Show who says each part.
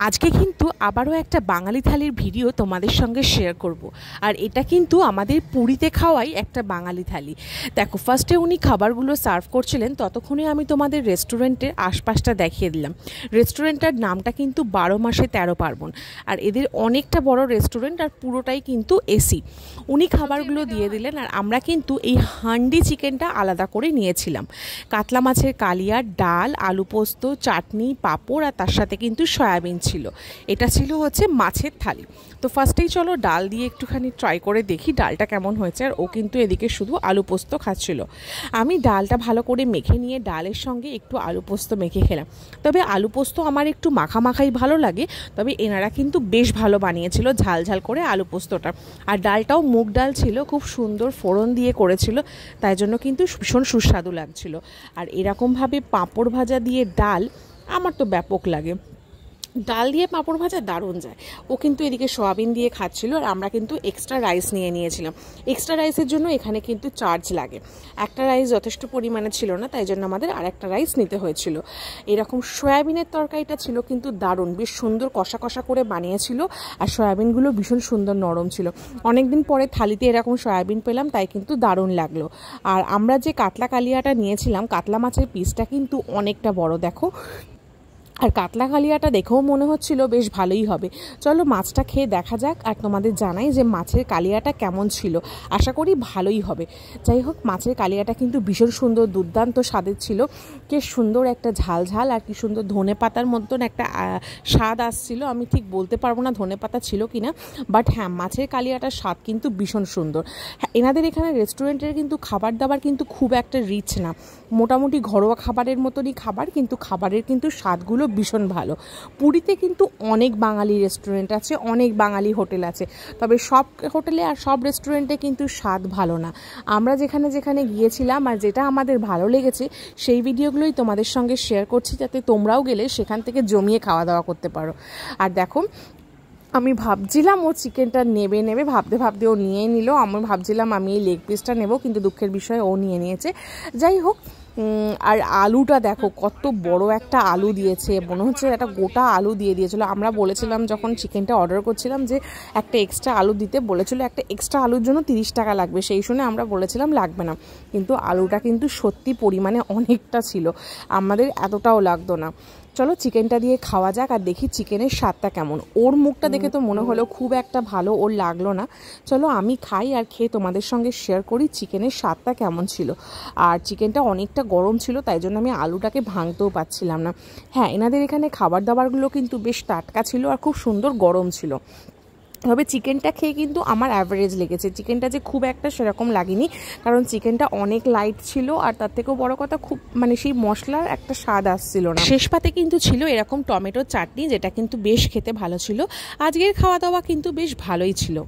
Speaker 1: আজকে কিন্তু আবারও একটা বাঙালি থালির ভিডিও তোমাদের সঙ্গে শেয়ার করব। আর এটা কিন্তু আমাদের পুরীতে খাওয়াই একটা বাঙালি থালি। দেখো, ফার্স্টে উনি খাবারগুলো সার্ভ করছিলেন, ততক্ষণে আমি তোমাদের রেস্টুরেন্টের আশপাশটা দেখিয়ে দিলাম। রেস্টুরেন্টটার নামটা কিন্তু 12 মাসে 13 পার্বণ। আর এদের অনেকটা বড় রেস্টুরেন্ট, আর পুরোটাই কিন্তু এসি। উনি খাবারগুলো দিয়ে দিলেন, আর আমরা কিন্তু এই হান্ডি চিকেনটা আলাদা করে নিয়েছিলাম। কাতলা মাছের কালিয়া, ডাল, আলু পোস্ত, চাটনি, পাঁপড়, আর তার সাথে কিন্তু সয়াবিন ছিল। এটা ছিল হচ্ছে মাছের থালি। তো ফার্স্টেই চলো ডাল দিয়ে একটুখানি ট্রাই করে দেখি ডালটা কেমন হয়েছে। আর ও কিন্তু এদিকে শুধু আলু পোস্ত খাচ্ছিল। আমি ডালটা ভালো করে মেখে নিয়ে ডালের সঙ্গে একটু আলু পোস্ত মেখে খেলাম। তবে আলু পোস্ত আমার একটু মাখামাখাই ভালো লাগে, তবে এনারা কিন্তু বেশ ভালো বানিয়েছিল ঝাল ঝাল করে আলু পোস্তটা। আর ডালটাও মুগ ডাল ছিল, খুব সুন্দর ফোড়ন দিয়ে করেছিল, তাই জন্য কিন্তু ভীষণ সুস্বাদু লাগছিল। আর এরকমভাবে পাঁপড় ভাজা দিয়ে ডাল আমার তো ব্যাপক লাগে। ডাল দিয়ে পাঁপড় ভাজা দারুণ যায়। ও কিন্তু এদিকে সয়াবিন দিয়ে খাচ্ছিল, আর আমরা কিন্তু এক্সট্রা রাইস নিয়ে নিয়েছিলাম। এক্সট্রা রাইসের জন্য এখানে কিন্তু চার্জ লাগে। একটা রাইস যথেষ্ট পরিমাণে ছিল না, তাই জন্য আমাদের আর একটা রাইস নিতে হয়েছিল। এরকম সয়াবিনের তরকারিটা ছিল কিন্তু দারুণ, বেশ সুন্দর কষা কষা করে বানিয়েছিল। আর সয়াবিনগুলো ভীষণ সুন্দর নরম ছিল। অনেকদিন পরে থালিতে এরকম সয়াবিন পেলাম, তাই কিন্তু দারুণ লাগলো। আর আমরা যে কাতলা কালিয়াটা নিয়েছিলাম, কাতলা মাছের পিসটা কিন্তু অনেকটা বড়, দেখো। আর কাতলা কালিয়াটা দেখেও মনে হচ্ছিল বেশ ভালোই হবে। চলো মাছটা খেয়ে দেখা যাক, আর তোমাদের জানাই যে মাছের কালিয়াটা কেমন ছিল। আশা করি ভালোই হবে। যাই হোক, মাছের কালিয়াটা কিন্তু ভীষণ সুন্দর, দুর্দান্ত স্বাদের ছিল। কি সুন্দর একটা ঝাল ঝাল, আর কি সুন্দর ধনে পাতার মতন একটা স্বাদ আসছিল। আমি ঠিক বলতে পারবো না ধনে পাতা ছিল কি না, বাট হ্যাঁ, মাছের কালিয়াটার স্বাদ কিন্তু ভীষণ সুন্দর। হ্যাঁ, এনাদের এখানে রেস্টুরেন্টের কিন্তু খাবার দাবার কিন্তু খুব একটা রিচ না, মোটামুটি ঘরোয়া খাবারের মতনই খাবার, কিন্তু খাবারের কিন্তু স্বাদগুলো ভীষণ ভালো। পুরীতে কিন্তু অনেক বাঙালি রেস্টুরেন্ট আছে, অনেক বাঙালি হোটেল আছে, তবে সব হোটেলে আর সব রেস্টুরেন্টে কিন্তু স্বাদ ভালো না। আমরা যেখানে যেখানে গিয়েছিলাম আর যেটা আমাদের ভালো লেগেছে সেই ভিডিওগুলোই তোমাদের সঙ্গে শেয়ার করছি, যাতে তোমরাও গেলে সেখান থেকে জমিয়ে খাওয়া দাওয়া করতে পারো। আর দেখো, আমি ভাবছিলাম ও চিকেনটা নেবে ভাবতে ভাবতে ও নিয়েই নিল। আমি ভাবছিলাম আমি এই লেগ পিসটা নেব, কিন্তু দুঃখের বিষয় ও নিয়ে নিয়েছে। যাই হোক, আর আলুটা দেখো কত বড় একটা আলু দিয়েছে, মনে হচ্ছে একটা গোটা আলু দিয়ে দিয়েছিল। আমরা বলেছিলাম যখন চিকেনটা অর্ডার করছিলাম যে একটা এক্সট্রা আলু দিতে, বলেছিল একটা এক্সট্রা আলুর জন্য 30 টাকা লাগবে। সেই শুনে আমরা বলেছিলাম লাগবে না, কিন্তু আলুটা কিন্তু সত্যি পরিমাণে অনেকটা ছিল, আমাদের এতটাও লাগতো না। চলো চিকেনটা দিয়ে খাওয়া যাক, আর দেখি চিকেনের স্বাদটা কেমন। ওর মুখটা দেখে তো মনে হলো খুব একটা ভালো ওর লাগলো না। চলো আমি খাই, আর খেয়ে তোমাদের সঙ্গে শেয়ার করি চিকেনের স্বাদটা কেমন ছিল। আর চিকেনটা অনেকটা গরম ছিল, তাই জন্য আমি আলুটাকে ভাঙতেও পাচ্ছিলাম না। হ্যাঁ, এনাদের এখানে খাবার দাবারগুলো কিন্তু বেশ টাটকা ছিল, আর খুব সুন্দর গরম ছিল। তবে চিকেনটা খেয়ে কিন্তু আমার অ্যাভারেজ লেগেছে। চিকেনটা যে খুব একটা সেরকম লাগেনি, কারণ চিকেনটা অনেক লাইট ছিল, আর তার থেকেও বড় কথা খুব সেই মশলার একটা স্বাদ আসছিল না। শেষ পাতে কিন্তু ছিল এরকম টমেটো চাটনি, যেটা কিন্তু বেশ খেতে ভালো ছিল। আজকের খাওয়া দাওয়া কিন্তু বেশ ভালোই ছিল।